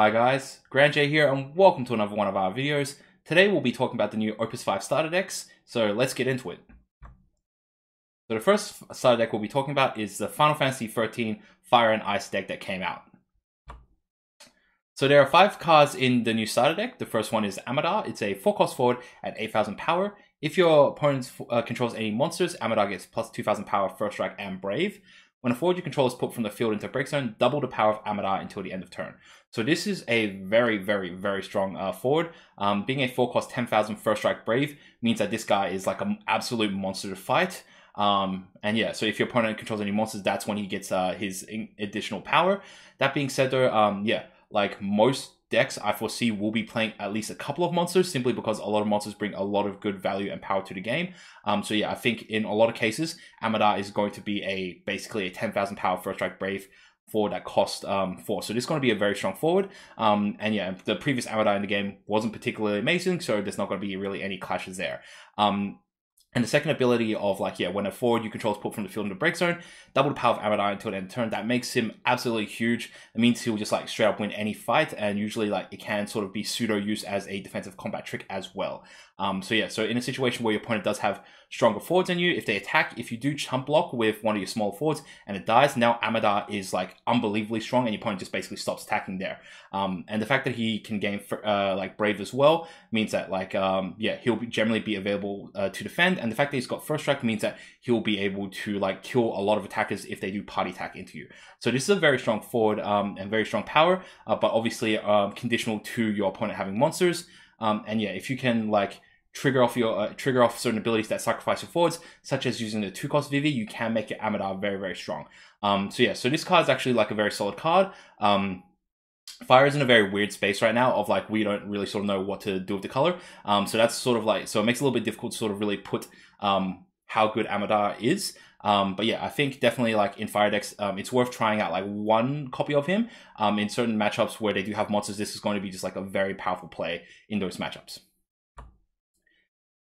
Hi guys, Grand J here and welcome to another one of our videos. Today we'll be talking about the new Opus V starter decks, so let's get into it. So the first starter deck we'll be talking about is the Final Fantasy XIII Fire and Ice deck that came out. So there are 5 cards in the new starter deck. The first one is Amadar. It's a 4-cost forward at 8,000 power. If your opponent controls any monsters, Amadar gets plus 2,000 power, First Strike, and Brave. When a forward you control is put from the field into a break zone, double the power of Amadar until the end of turn. So this is a very strong forward. Being a 4-cost 10,000 First Strike Brave means that this guy is like an absolute monster to fight. And yeah, so if your opponent controls any monsters, that's when he gets his additional power. That being said though, yeah, like most decks I foresee will be playing at least a couple of monsters simply because a lot of monsters bring a lot of good value and power to the game. So yeah, I think in a lot of cases, Amadar is going to be basically a 10,000 power First Strike Brave forward that cost 4. So this is going to be a very strong forward. And yeah, the previous Amadar in the game wasn't particularly amazing, so there's not going to be really any clashes there. And the second ability of like, yeah, when a forward you control is put from the field into break zone, double the power of Amadar until the end of turn. That makes him absolutely huge. It means he'll just like straight up win any fight, and usually like it can sort of be pseudo used as a defensive combat trick as well. So yeah, so in a situation where your opponent does have stronger forwards than you, if they attack, if you do chump block with one of your small forwards and it dies, now Amadar is like unbelievably strong and your opponent just basically stops attacking there. And the fact that he can gain like Brave as well means that like, yeah, he'll generally be available to defend. And the fact that he's got First Strike means that he'll be able to like kill a lot of attackers if they do party attack into you. So this is a very strong forward and very strong power, but obviously conditional to your opponent having monsters. And yeah, if you can like trigger off certain abilities that sacrifice your forwards, such as using the 2-cost Vivi, you can make your Amadar very strong. So yeah, so this card is actually like a very solid card. Fire is in a very weird space right now of like, we don't really sort of know what to do with the color. So that's sort of like, so it makes it a little bit difficult to sort of really put how good Amadar is. But yeah, I think definitely like in Fire decks, it's worth trying out like one copy of him. In certain matchups where they do have monsters, this is going to be just like a very powerful play in those matchups.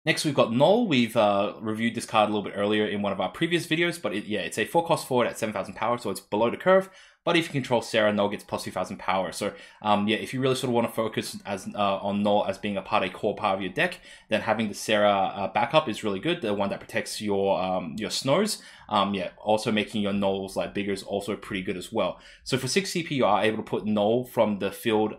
Next, we've got Null. We've reviewed this card a little bit earlier in one of our previous videos, but yeah, it's a 4-cost forward at 7,000 power, so it's below the curve. But if you control Sarah, Null gets plus 2,000 power. So yeah, if you really sort of want to focus on Null as being a core part of your deck, then having the Sarah backup is really good. The one that protects your snows. Yeah, also making your Nulls like bigger is also pretty good as well. So for 6 CP, you are able to put Null from the field.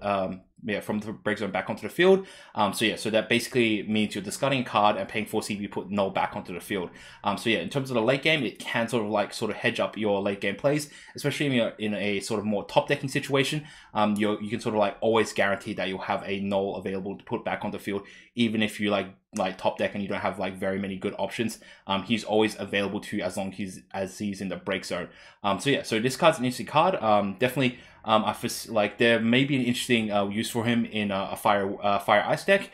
Yeah, from the break zone back onto the field. So yeah, so that basically means you're discarding a card and paying 4 CP, put Null back onto the field. So yeah, in terms of the late game, it can sort of hedge up your late game plays, especially if you're in a sort of more top decking situation. You can sort of like always guarantee that you'll have a Null available to put back onto the field, even if you like top deck and you don't have like very many good options. He's always available to you as long as he's in the break zone. So yeah, so this card's an interesting card. Definitely. I feel like there may be an interesting use for him in a fire ice deck,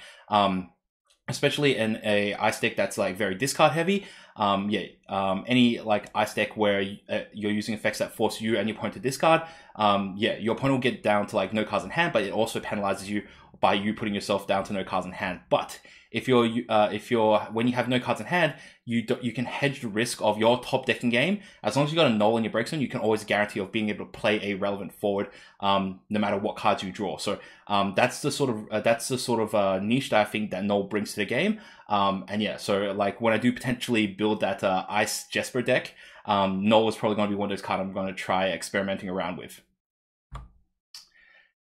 especially in a ice deck that's like very discard heavy. Yeah, any like ice deck where you're using effects that force you and your opponent to discard. Yeah, your opponent will get down to like no cards in hand, but it also penalizes you by you putting yourself down to no cards in hand. But if when you have no cards in hand, you can hedge the risk of your top decking game. As long as you got a Null in your break zone, you can always guarantee of being able to play a relevant forward, no matter what cards you draw. So that's the sort of niche that I think that Null brings to the game. And yeah, so like when I do potentially build that Ice Jesper deck, Null is probably going to be one of those cards I'm going to try experimenting around with.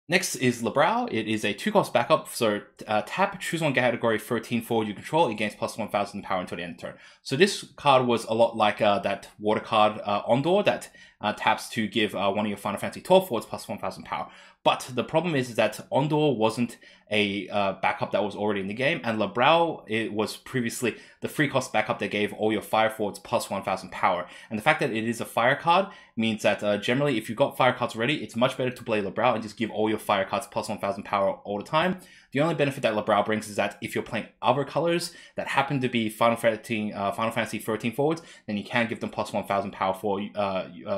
Next is Lebrow. It is a 2-cost backup, so tap, choose one category 13 forward you control, it gains plus 1,000 power until the end of the turn. So this card was a lot like that water card Ondor that taps to give one of your Final Fantasy 12 forwards plus 1,000 power. But the problem is that Ondor wasn't a backup that was already in the game, and Lebrow, it was previously the 3-cost backup that gave all your fire forwards plus 1,000 power. And the fact that it is a fire card means that generally if you've got fire cards already, it's much better to play Lebrow and just give all your fire cards plus 1,000 power all the time. The only benefit that Lebrow brings is that if you're playing other colors that happen to be Final Fantasy 13 forwards, then you can give them plus 1,000 power for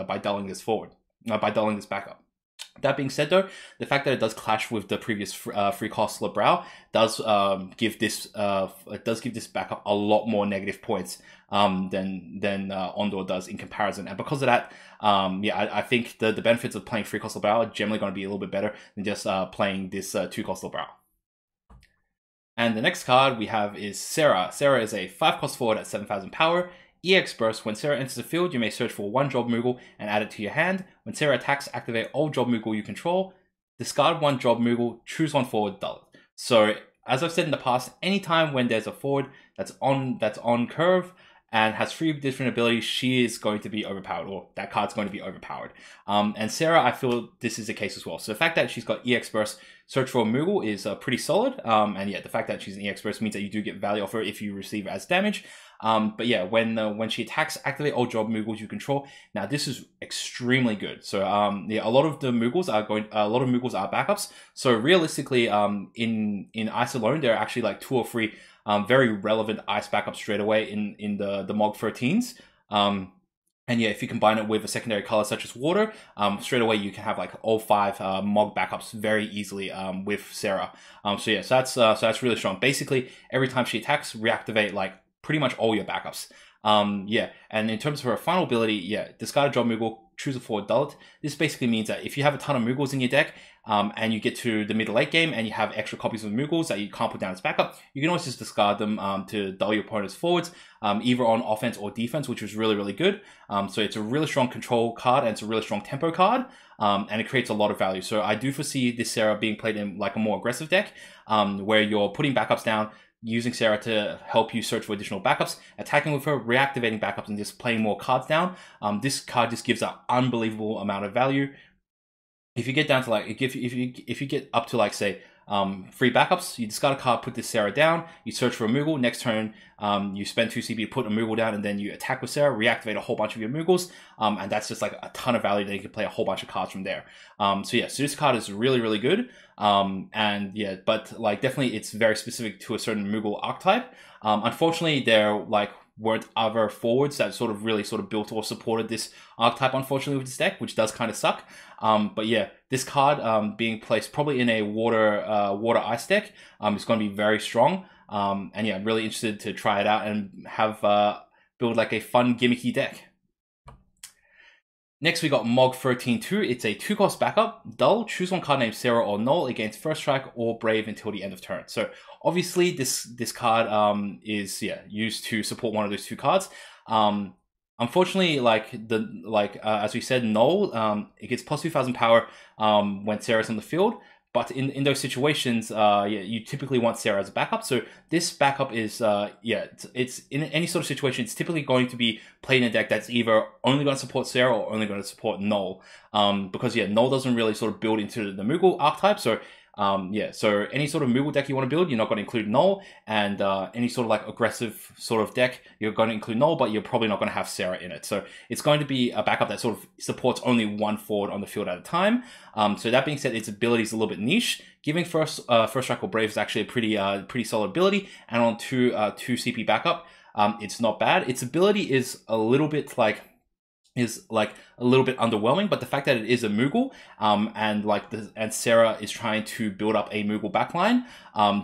by doubling this forward, by doubling this backup. That being said, though, the fact that it does clash with the previous free cost Brow does give this backup a lot more negative points than Ondor does in comparison. And because of that, I think the benefits of playing free cost Brow are generally going to be a little bit better than just playing this 2-cost Brow. And the next card we have is Sarah. Sarah is a 5-cost forward at 7,000 power. EX Burst. When Sarah enters the field, you may search for one Job Moogle and add it to your hand. When Sarah attacks, activate all Job Moogle you control. Discard one Job Moogle, choose one forward, dull it. So, as I've said in the past, anytime when there's a forward that's on curve and has 3 different abilities, she is going to be overpowered, or that card's going to be overpowered. And Sarah, I feel this is the case as well. So the fact that she's got EX Burst, search for a Moogle is pretty solid. And yeah, the fact that she's an EX Burst means that you do get value off her if you receive it as damage. But yeah, when she attacks, activate all Job Moogles you control. Now this is extremely good. So yeah, a lot of Moogles are backups. So realistically, in Ice alone, there are actually like 2 or 3 very relevant Ice backups straight away in the Mog 13s. And yeah, if you combine it with a secondary color such as water, straight away you can have like all 5 Mog backups very easily with Sarah. So yeah, so that's really strong. Basically, every time she attacks, reactivate like pretty much all your backups. Yeah, and in terms of her final ability, yeah, discard a Job Moogle, choose a forward, dull it. This basically means that if you have a ton of Moogles in your deck, and you get to the middle late game and you have extra copies of Moogles that you can't put down as backup, you can always just discard them to dull your opponent's forwards, either on offense or defense, which is really, really good. So it's a really strong control card and it's a really strong tempo card, and it creates a lot of value. So I do foresee this Sarah being played in like a more aggressive deck, where you're putting backups down, using Sarah to help you search for additional backups, attacking with her, reactivating backups, and just playing more cards down. This card just gives an unbelievable amount of value. If you get down to like, if you get up to like say 3 backups, you discard a card, put this Sarah down, you search for a Moogle, next turn you spend 2 CP to put a Moogle down, and then you attack with Sarah, reactivate a whole bunch of your Moogles, and that's just like a ton of value that you can play a whole bunch of cards from there. So yeah, so this card is really, really good, and yeah, but like definitely it's very specific to a certain Moogle archetype. Unfortunately, there like weren't other forwards that really built or supported this archetype, unfortunately, with this deck, which does kind of suck. But yeah, this card being placed probably in a water ice deck is going to be very strong. And yeah, I'm really interested to try it out and have build like a fun gimmicky deck. Next, we got Mog 13-2. It's a 2-cost backup. Dull, choose one card named Sarah or Null against First Strike or Brave until the end of turn. So obviously this card is used to support one of those 2 cards. Unfortunately, as we said, Null, it gets plus 2,000 power when Sarah's on the field. But in those situations, you typically want Sarah as a backup. So this backup is, it's in any sort of situation, it's typically going to be played in a deck that's either only going to support Sarah or only going to support Null. Because Null doesn't really build into the Moogle archetype. So so any sort of Moogle deck you want to build, you're not going to include Null, and any sort of like aggressive sort of deck, you're going to include Null, but you're probably not going to have Sarah in it. So it's going to be a backup that supports only one forward on the field at a time. So that being said, its ability is a little bit niche. Giving First Strike or Brave is actually a pretty solid ability, and on 2 CP backup, it's not bad. Its ability is a little bit underwhelming, but the fact that it is a Moogle, and Sarah is trying to build up a Moogle backline,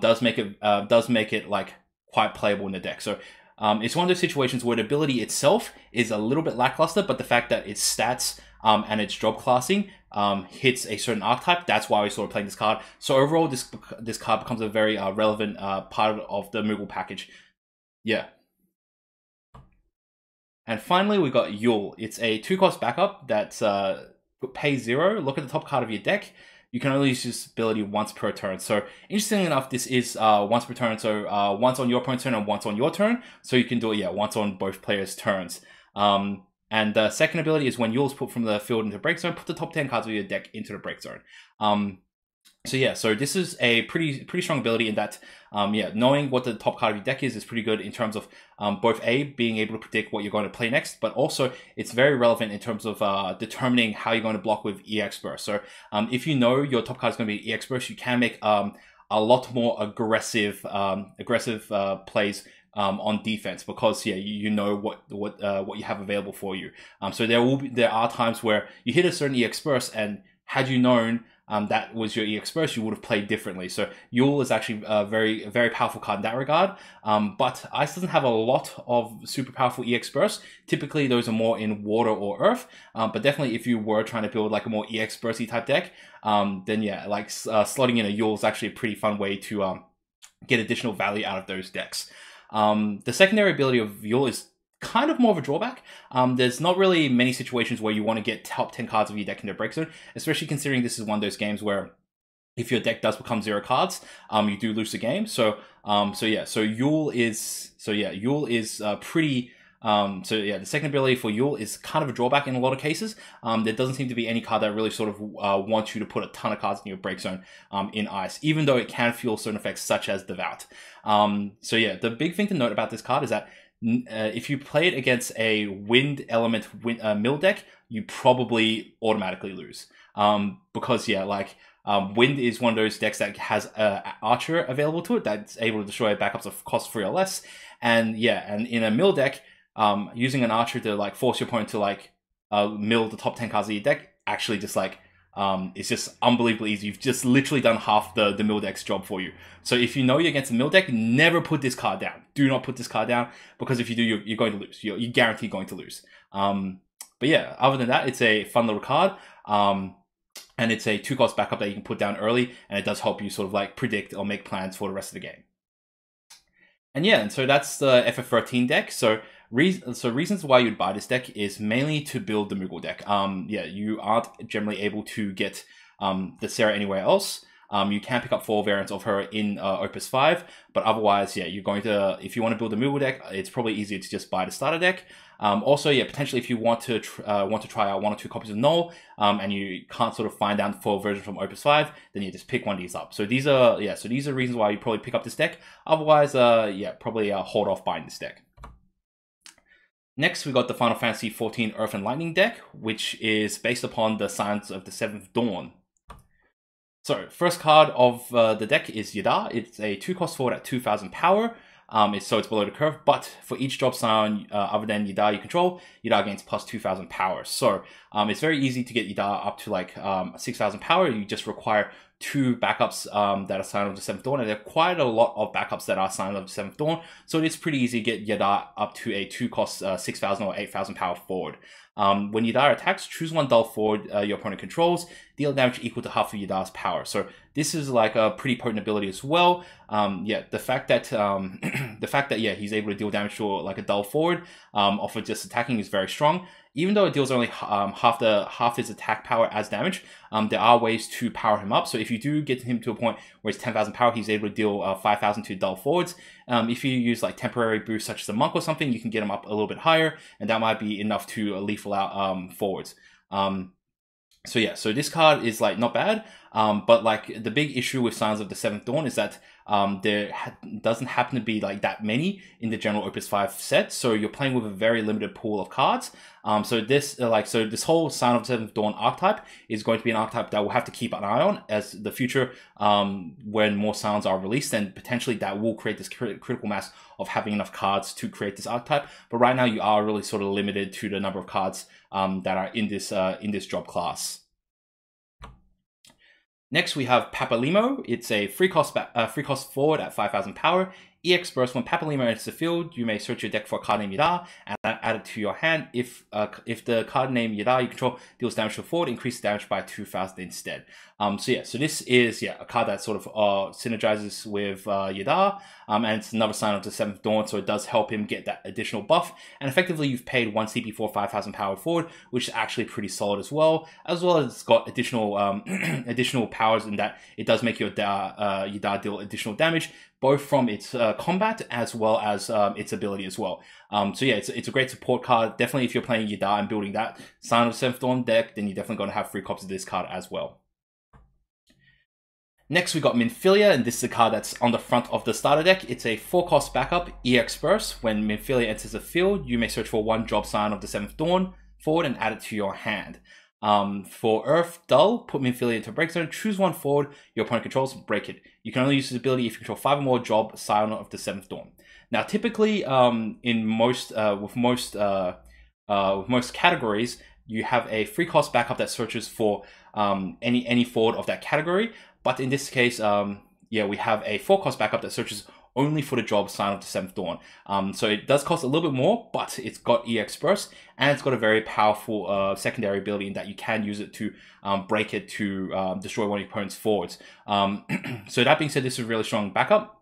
does make it like quite playable in the deck. So it's one of those situations where the ability itself is a little bit lackluster, but the fact that its stats and its job classing hits a certain archetype, that's why we're playing this card. So overall, this card becomes a very relevant part of the Moogle package. Yeah. And finally, we got Yule. It's a 2-cost backup that pays 0. Look at the top card of your deck. You can only use this ability once per turn. So interestingly enough, this is once per turn. So once on your opponent's turn and once on your turn. So you can do it, once on both players' turns. And the second ability is when Yule is put from the field into the break zone, put the top 10 cards of your deck into the break zone. So this is a pretty strong ability in that, knowing what the top card of your deck is pretty good in terms of both being able to predict what you're going to play next, but also it's very relevant in terms of determining how you're going to block with EX Burst. So if you know your top card is going to be EX Burst, you can make a lot more aggressive plays on defense, because you know what you have available for you. So there are times where you hit a certain EX Burst and had you known that was your EX burst, you would have played differently. So Yule is actually a very powerful card in that regard. But Ice doesn't have a lot of super powerful EX bursts. Typically, those are more in water or earth. But definitely, if you were trying to build like a more EX bursty type deck, then yeah, like slotting in a Yule is actually a pretty fun way to get additional value out of those decks. The secondary ability of Yule is kind of more of a drawback. There's not really many situations where you want to get top 10 cards of your deck into Break Zone, especially considering this is one of those games where if your deck does become 0 cards, you do lose the game. So Yule is pretty. The second ability for Yule is kind of a drawback in a lot of cases. There doesn't seem to be any card that really sort of wants you to put a ton of cards in your Break Zone in Ice, even though it can fuel certain effects such as Devout. The big thing to note about this card is that if you play it against a wind element mill deck, you probably automatically lose. Because wind is one of those decks that has Archer available to it that's able to destroy backups of cost 3 or less. And in a mill deck, using an Archer to like force your opponent to like mill the top 10 cards of your deck actually just like it's just unbelievably easy. You've just literally done half the mill deck's job for you. So if you know you're against a mill deck, never put this card down. Do not put this card down, because if you do, you're going to lose. You're guaranteed going to lose. But yeah, other than that, it's a fun little card. And it's a 2-cost backup that you can put down early, and it does help you sort of like predict or make plans for the rest of the game. And so that's the FF13 deck. So reasons why you'd buy this deck is mainly to build the Moogle deck. You aren't generally able to get the Sarah anywhere else. You can pick up 4 variants of her in Opus 5, but otherwise, you're going to, if you want to build a Moogle deck, it's probably easier to just buy the starter deck. Potentially if you want to try out 1 or 2 copies of Null, and you can't sort of find out the full version from Opus 5, then you just pick one of these up. So these are reasons why you probably pick up this deck. Otherwise, probably hold off buying this deck. Next, we got the Final Fantasy XIV Earth and Lightning deck, which is based upon the Signs of the Seventh Dawn. So, first card of the deck is Yada. It's a 2-cost forward at 2,000 power. It's below the curve, but for each job sign other than Yada you control, Yada gains plus 2,000 power. So it's very easy to get Yada up to like 6,000 power. You just require 2 backups that are Sign of the Seventh Dawn, and there are quite a lot of backups that are Sign of the Seventh Dawn. So it is pretty easy to get Yada up to a 2-cost 6,000 or 8,000 power forward. When Yada attacks, choose 1 dull forward your opponent controls, deal damage equal to half of Yada's power. So this is like a pretty potent ability as well. The fact that he's able to deal damage to like a dull forward off of just attacking is very strong. Even though it deals only half his attack power as damage, there are ways to power him up. So if you do get him to a point where it's 10,000 power, he's able to deal 5,000 to dull forwards. If you use like temporary boosts such as a monk or something, you can get him up a little bit higher, and that might be enough to lethal out forwards. So this card is like not bad, but like the big issue with Signs of the Seventh Dawn is that there doesn't happen to be like that many in the general Opus 5 set, so you're playing with a very limited pool of cards. So this whole Sign of the Seventh Dawn archetype is going to be an archetype that we'll have to keep an eye on as the future, when more Signs are released, and potentially that will create this critical mass of having enough cards to create this archetype. But right now you are really sort of limited to the number of cards that are in this job class. Next, we have Papalimo. It's a 3-cost forward at 5,000 power. EX burst. When Papalimo enters the field, you may search your deck for a card named Yada and add it to your hand. If the card named Yada you control deals damage to a forward, increase damage by 2,000 instead. So this is a card that sort of synergizes with Yada, and it's another Sign of the Seventh Dawn, so it does help him get that additional buff. And effectively, you've paid 1 CP for 5,000 power forward, which is actually pretty solid as well as it's got additional additional powers in that it does make your Yada deal additional damage, both from its combat as well as its ability as well. It's a great support card. Definitely, if you're playing Yada and building that Sign of the Seventh Dawn deck, then you're definitely going to have 3 copies of this card as well. Next, we got Minfilia, and this is a card that's on the front of the starter deck. It's a 4-cost backup, EX burst. When Minfilia enters the field, you may search for 1 job Sign of the Seventh Dawn forward and add it to your hand. For Earth Dull, put Minfilia into Break Zone, choose 1 forward your opponent controls, break it. You can only use this ability if you control 5 or more job Sign of the Seventh Dawn. Now, typically, with most categories, you have a free cost backup that searches for any forward of that category. But in this case, yeah, we have a 4-cost backup that searches only for the job Sign of the Seventh Dawn. So it does cost a little bit more, but it's got EX burst, and it's got a very powerful secondary ability in that you can use it to break it to destroy one of your opponent's forwards. So that being said, this is a really strong backup.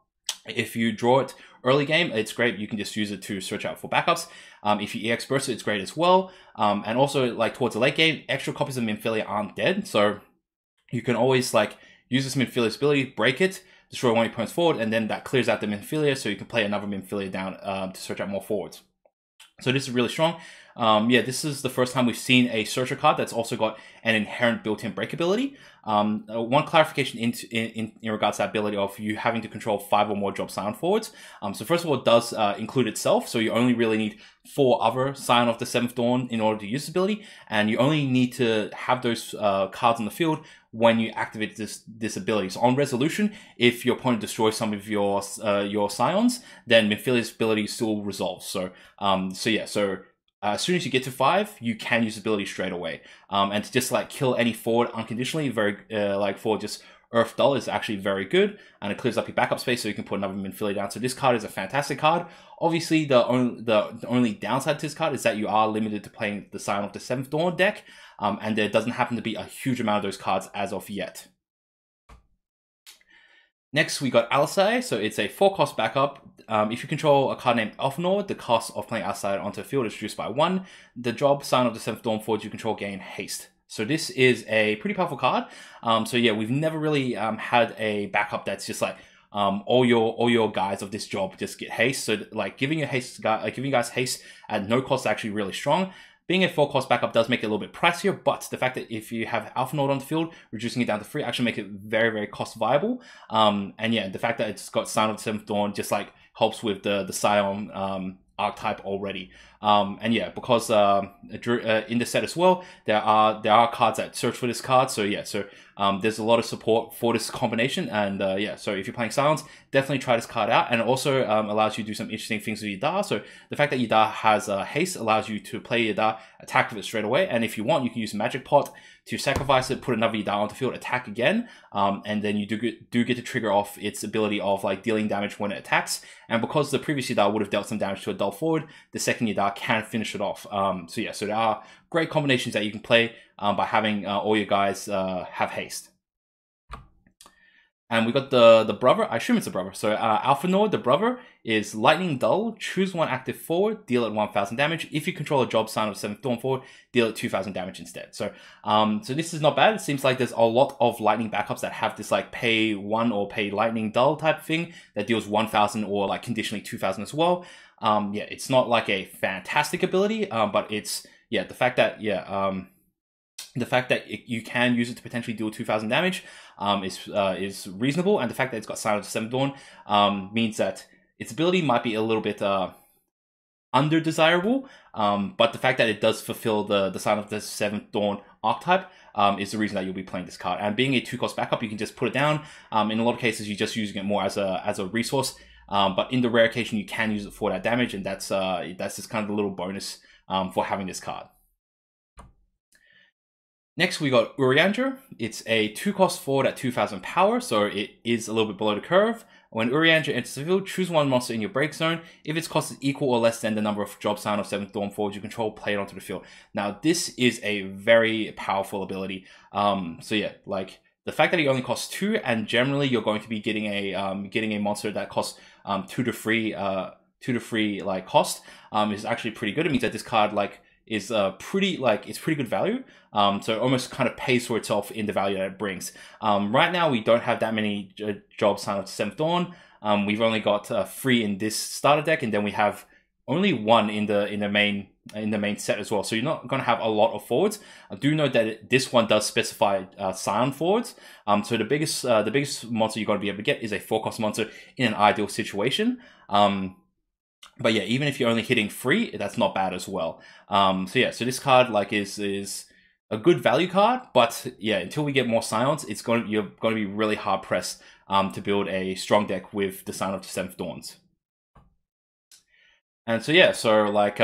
If you draw it early game, it's great. You can just use it to search out for backups. If you EX burst it, it's great as well. And also, like towards the late game, extra copies of Minfilia aren't dead, so you can always like use this Minfilia's ability, break it, destroy one of your opponent's forward, and then that clears out the Minfilia, so you can play another Minfilia down to search out more forwards. So this is really strong. Yeah, this is the first time we've seen a searcher card that's also got an inherent built-in break ability. One clarification in regards to that ability of you having to control 5 or more job Scion forwards. So first of all, it does include itself, so you only really need 4 other Scion of the Seventh Dawn in order to use this ability, and you only need to have those cards on the field when you activate this ability. So on resolution, if your opponent destroys some of your Scions, then Minfilia's ability still resolves. So as soon as you get to 5, you can use ability straight away. And to just like kill any forward unconditionally, very like for just Earth Dull is actually very good, and it clears up your backup space so you can put another Minfilia down. So this card is a fantastic card. Obviously, the only downside to this card is that you are limited to playing the Scion of the Seventh Dawn deck, and there doesn't happen to be a huge amount of those cards as of yet. Next, we got Alisai, so it's a 4-cost backup. If you control a card named Elfenor, the cost of playing Alisai onto the field is reduced by 1. The job Sign of the Seventh Dawn forwards you control gain haste. So this is a pretty powerful card. So yeah, we've never really had a backup that's just like all your guys of this job just get haste. So like giving you guys haste at no cost is actually really strong. Being a 4-cost backup does make it a little bit pricier, but the fact that if you have Alpha Node on the field, reducing it down to 3 actually make it very, very cost viable. And yeah, the fact that it's got Sign of the Seventh Dawn just like helps with the Scion archetype already. And yeah, because in the set as well, there are cards that search for this card. So yeah, there's a lot of support for this combination. And yeah, so if you're playing Scions, definitely try this card out. And it also allows you to do some interesting things with Yadar. So the fact that Yadar has haste allows you to play Yadar, attack with it straight away. And if you want, you can use Magic Pot to sacrifice it, put another Yadar onto the field, attack again. And then you do get to trigger off its ability of like dealing damage when it attacks. And because the previous Yadar would have dealt some damage to a dull forward, the second Yadar can finish it off. So yeah, so there are great combinations that you can play by having all your guys have haste. And we got the brother, I assume it's a brother. So Alphanor, the brother, is Lightning Dull. Choose 1 active forward, deal it 1000 damage. If you control a job Sign of 7th Dawn forward, deal it 2000 damage instead. So so this is not bad. It seems like there's a lot of Lightning backups that have this like pay 1 or pay Lightning Dull type thing that deals 1000 or like conditionally 2000 as well. Yeah, it's not like a fantastic ability, but it's, yeah, the fact that, you can use it to potentially deal 2000 damage is reasonable, and the fact that it's got Sign of the Seventh Dawn means that its ability might be a little bit under desirable, but the fact that it does fulfill the Sign of the Seventh Dawn archetype is the reason that you'll be playing this card. And being a 2-cost backup, you can just put it down. In a lot of cases, you're just using it more as a resource, but in the rare occasion, you can use it for that damage, and that's just kind of a little bonus for having this card. Next, we got Urianger. It's a 2-cost forward at 2000 power, so it is a little bit below the curve. When Urianger enters the field, choose 1 monster in your break zone. If its cost is equal or less than the number of job Sign of 7th Dawn forwards you control, play it onto the field. Now, this is a very powerful ability. So yeah, like the fact that it only costs 2, and generally you're going to be getting a monster that costs 2 to 3 like cost is actually pretty good. It means that this card like is pretty good value. So it almost kind of pays for itself in the value that it brings. Right now we don't have that many job Sign of 7th Dawn. We've only got 3 in this starter deck, and then we have only 1 in the main set as well. So you're not going to have a lot of forwards. I do know that this one does specify Scion forwards. So the biggest monster you're going to be able to get is a 4-cost monster in an ideal situation. But yeah, even if you're only hitting 3, that's not bad as well. So yeah, so this card like is a good value card, but yeah, until we get more Scions, you're going to be really hard pressed to build a strong deck with the Sign of the 7th Dawns. And so yeah, so like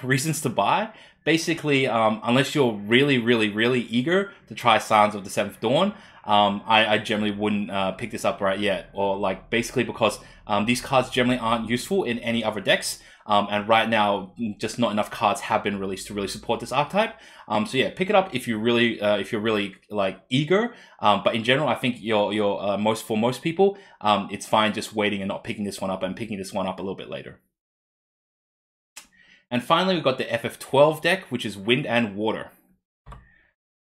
reasons to buy. Basically, unless you're really, really, really eager to try Signs of the Seventh Dawn, I generally wouldn't pick this up right yet. Or like basically because these cards generally aren't useful in any other decks. And right now, just not enough cards have been released to really support this archetype. So yeah, pick it up if you're really like eager. But in general, I think for most people, it's fine just waiting and not picking this one up and picking this one up a little bit later. And finally, we've got the FF12 deck, which is Wind and Water.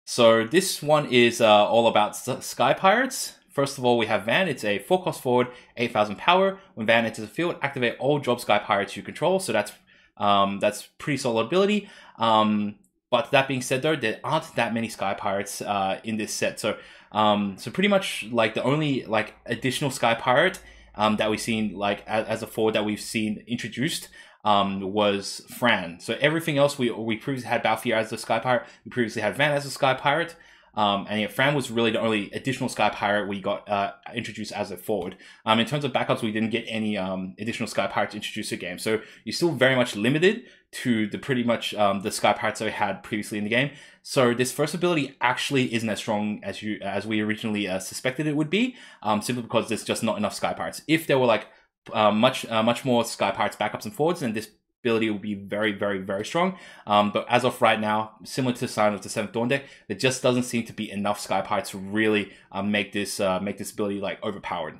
So this one is all about Sky Pirates. First of all, we have Van. It's a 4-cost forward, 8,000 power. When Van enters the field, activate all job Sky Pirates you control. So that's pretty solid ability. But that being said, though, there aren't that many Sky Pirates in this set. So pretty much like the only like additional Sky Pirate that we've seen like as a forward that we've seen introduced was Fran. So everything else we previously had Balthier as a Sky Pirate. We previously had Van as a Sky Pirate. And yeah, Fran was really the only additional Sky Pirate we got introduced as a forward. In terms of backups, we didn't get any additional Sky Pirates introduced to the game. So you're still very much limited to the pretty much the Sky Pirates that we had previously in the game. So this first ability actually isn't as strong as we originally suspected it would be, simply because there's just not enough Sky Pirates. If there were like much more Sky Pirates backups and forwards, then this ability will be very, very, very strong. But as of right now, similar to Sign of the Seventh Dawn deck, there just doesn't seem to be enough Sky Pirates to really make this ability like overpowered.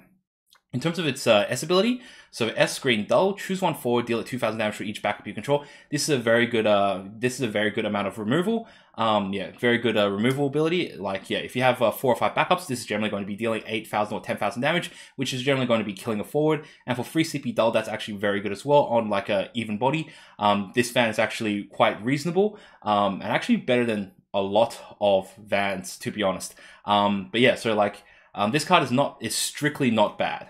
In terms of its S ability, so S green dull, choose one forward, deal it 2,000 damage for each backup you control. This is a very good amount of removal. Yeah, very good removal ability. Like yeah, if you have 4 or 5 backups, this is generally going to be dealing 8,000 or 10,000 damage, which is generally going to be killing a forward. And for free CP dull, that's actually very good as well on like a even body. This Van is actually quite reasonable and actually better than a lot of Vans, to be honest. But yeah, so like this card is strictly not bad.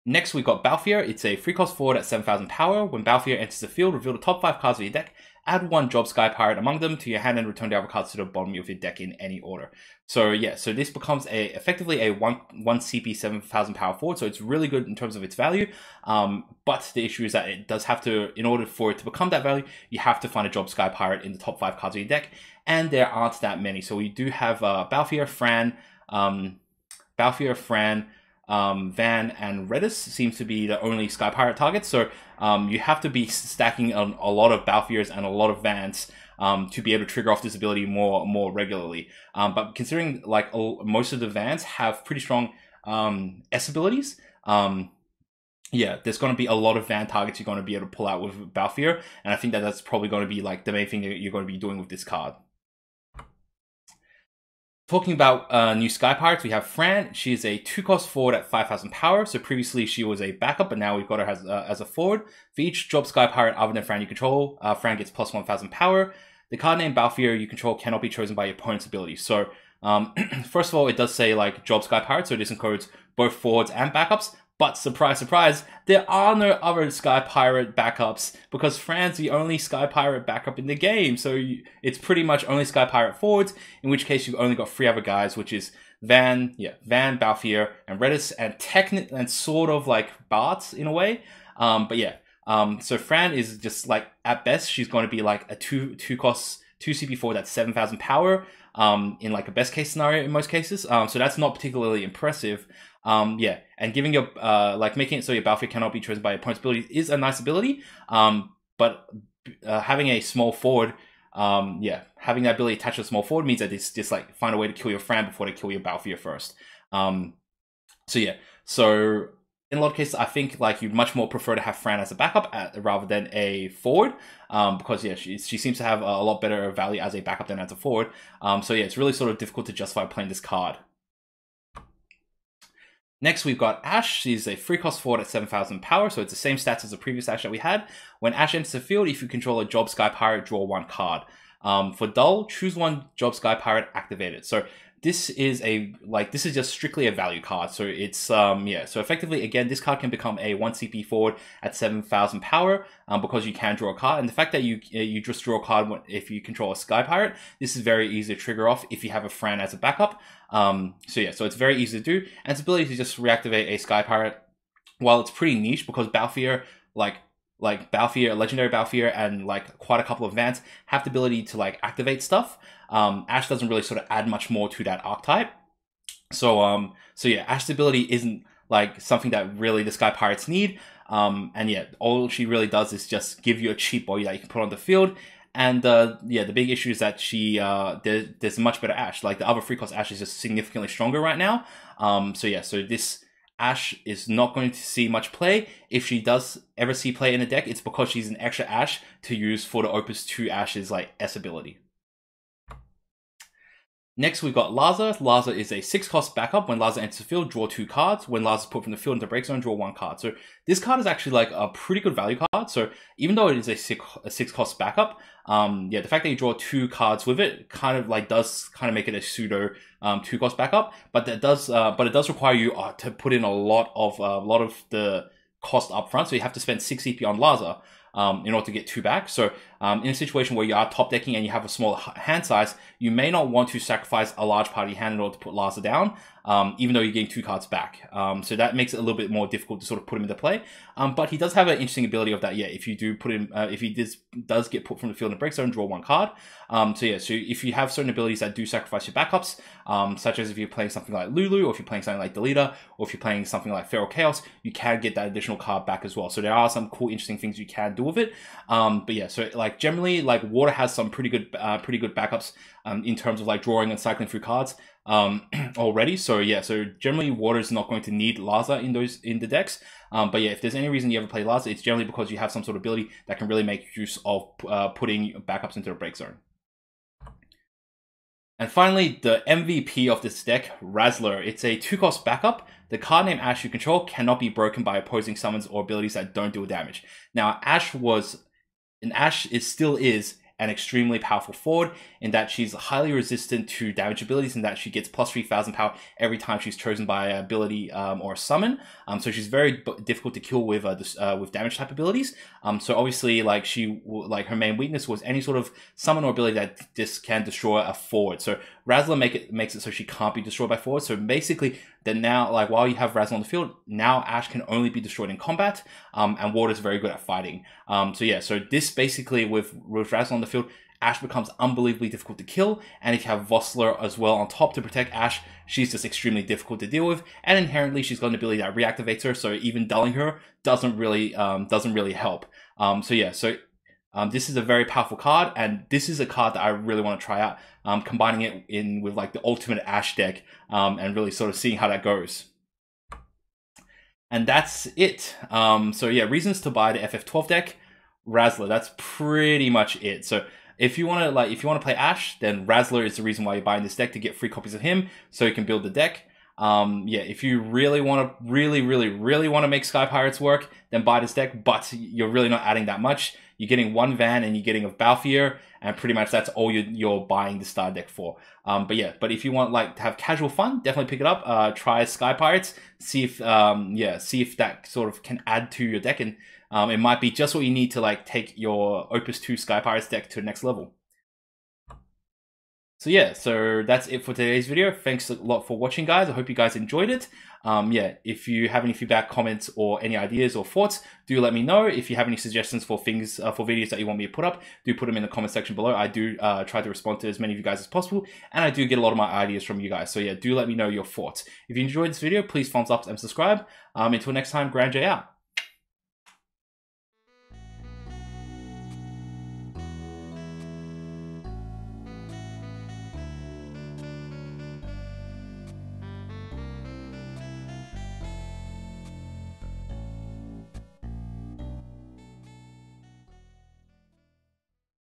Next, we've got Balthier. It's a 3-cost forward at 7,000 power. When Balthier enters the field, reveal the top 5 cards of your deck. Add 1 job Sky Pirate among them to your hand and return the other cards to the bottom of your deck in any order. So yeah, so this becomes effectively a 1 CP 7,000 power forward. So it's really good in terms of its value. But the issue is that it does have to, in order for it to become that value, you have to find a job Sky Pirate in the top 5 cards of your deck. And there aren't that many. So we do have Balthier, Fran, Van, and Redis seems to be the only Sky Pirate targets. So you have to be stacking a lot of Balthiers and a lot of Vans to be able to trigger off this ability more regularly. But considering like most of the Vans have pretty strong S abilities, yeah, there's going to be a lot of Van targets you're going to be able to pull out with Balthier, and I think that's probably going to be like the main thing that you're going to be doing with this card. Talking about new Sky Pirates, we have Fran. She is a 2-cost forward at 5,000 power. So previously she was a backup, but now we've got her as a forward. For each job Sky Pirate other than Fran you control, Fran gets plus 1,000 power. The card name Balthier you control cannot be chosen by your opponent's ability. So first of all, it does say like job Sky Pirate, so this encodes both forwards and backups. But surprise, surprise, there are no other Sky Pirate backups because Fran's the only Sky Pirate backup in the game. So it's pretty much only Sky Pirate forwards, in which case you've only got 3 other guys, which is Van, Balthier, and Redis, and sort of like Bart in a way. But yeah, so Fran is just like, at best, she's going to be like a 2 CP forward that's 7,000 power in like a best case scenario in most cases. So that's not particularly impressive. Yeah, and giving your like making it so your Balthier cannot be chosen by your opponent's ability is a nice ability. But having a small forward, yeah, having that ability attached to a small forward means that it's just like find a way to kill your Fran before they kill your Balthier first. So yeah, so in a lot of cases, I think like you'd much more prefer to have Fran as a backup rather than a forward, because yeah, she seems to have a lot better value as a backup than as a forward. So yeah, it's really sort of difficult to justify playing this card. Next, we've got Ash. She's a 3-cost forward at 7,000 power, so it's the same stats as the previous Ash that we had. When Ash enters the field, if you control a job Sky Pirate, draw 1 card. For Dull, choose 1 job Sky Pirate, activate it. So this is just strictly a value card. So it's yeah. So effectively, again, this card can become a 1 CP forward at 7,000 power because you can draw a card. And the fact that you just draw a card if you control a Sky Pirate, this is very easy to trigger off if you have a Fran as a backup. So yeah, so it's very easy to do, and its ability to just reactivate a Sky Pirate, while it's pretty niche because Balthier like Balthier, Legendary Balthier, and like quite a couple of Vans have the ability to like activate stuff. Ashe doesn't really sort of add much more to that archetype. So yeah, Ashe's ability isn't like something that really the Sky Pirates need. And yeah, all she really does is just give you a cheap body that you can put on the field. And yeah, the big issue is that she there's a much better Ashe. Like the other 3-cost Ashe is just significantly stronger right now. So yeah, so this Ashe is not going to see much play. If she does ever see play in a deck, it's because she's an extra Ashe to use for the Opus 2 Ashe's like S ability. Next, we've got Laza. Laza is a 6-cost backup. When Laza enters the field, draw 2 cards. When Laza is put from the field into break zone, draw 1 card. So this card is actually like a pretty good value card. So even though it is a 6-cost backup, yeah, the fact that you draw 2 cards with it kind of like does kind of make it a pseudo 2-cost backup. But it does require you to put in a lot of the cost up front. So you have to spend 6 EP on Laza. In order to get 2 back. So in a situation where you are top decking and you have a smaller hand size, you may not want to sacrifice a large part of your hand in order to put Laza down, even though you're getting 2 cards back. So that makes it a little bit more difficult to sort of put him into play. But he does have an interesting ability of that, yeah, if you do put him, if he does get put from the field in break zone, draw 1 card. So yeah, so if you have certain abilities that do sacrifice your backups, such as if you're playing something like Lulu, or if you're playing something like Delita, or if you're playing something like Feral Chaos, you can get that additional card back as well. So there are some cool, interesting things you can do with it. But yeah, so like generally, like Water has some pretty good backups in terms of like drawing and cycling through cards already. So yeah, so generally Water is not going to need Laza in the decks. But yeah, if there's any reason you ever play Laza, it's generally because you have some sort of ability that can really make use of putting backups into a break zone. And finally, the MVP of this deck, Razzler. It's a 2-cost backup. The card name Ashe you control cannot be broken by opposing summons or abilities that don't deal damage. Now, Ashe still is an extremely powerful forward in that she's highly resistant to damage abilities, and that she gets plus 3,000 power every time she's chosen by an ability or a summon. So she's very difficult to kill with damage type abilities. So obviously, like her main weakness was any sort of summon or ability that just can destroy a forward. So Razzler makes it so she can't be destroyed by forwards. So basically, then now, like while you have Razzler on the field, now Ashe can only be destroyed in combat, and Water is very good at fighting. So yeah, so this basically with Razzler on the field, Ashe becomes unbelievably difficult to kill, and if you have Vossler as well on top to protect Ashe, she's just extremely difficult to deal with, and inherently she's got an ability that reactivates her, so even dulling her doesn't really help. So yeah, so this is a very powerful card, and this is a card that I really want to try out, combining it in with like the ultimate Ashe deck, and really sort of seeing how that goes. And that's it. So yeah, reasons to buy the FF12 deck, Razzler. That's pretty much it. So if you want to play Ashe, then Razzler is the reason why you're buying this deck, to get free copies of him so you can build the deck. Yeah, if you really want to really want to make Sky Pirates work, then buy this deck, but you're really not adding that much. You're getting 1 Van and you're getting a Balthier, and pretty much that's all you're buying the star deck for. But yeah, but if you want like to have casual fun, definitely pick it up. Try Sky Pirates, see if that sort of can add to your deck, and it might be just what you need to like take your Opus 2 Sky Pirates deck to the next level. So yeah, so that's it for today's video. Thanks a lot for watching, guys. I hope you guys enjoyed it. Yeah, if you have any feedback, comments, or any ideas or thoughts, do let me know. If you have any suggestions for things, for videos that you want me to put up, do put them in the comment section below. I do try to respond to as many of you guys as possible, and I do get a lot of my ideas from you guys. So yeah, do let me know your thoughts. If you enjoyed this video, please thumbs up and subscribe. Until next time, Grand J out.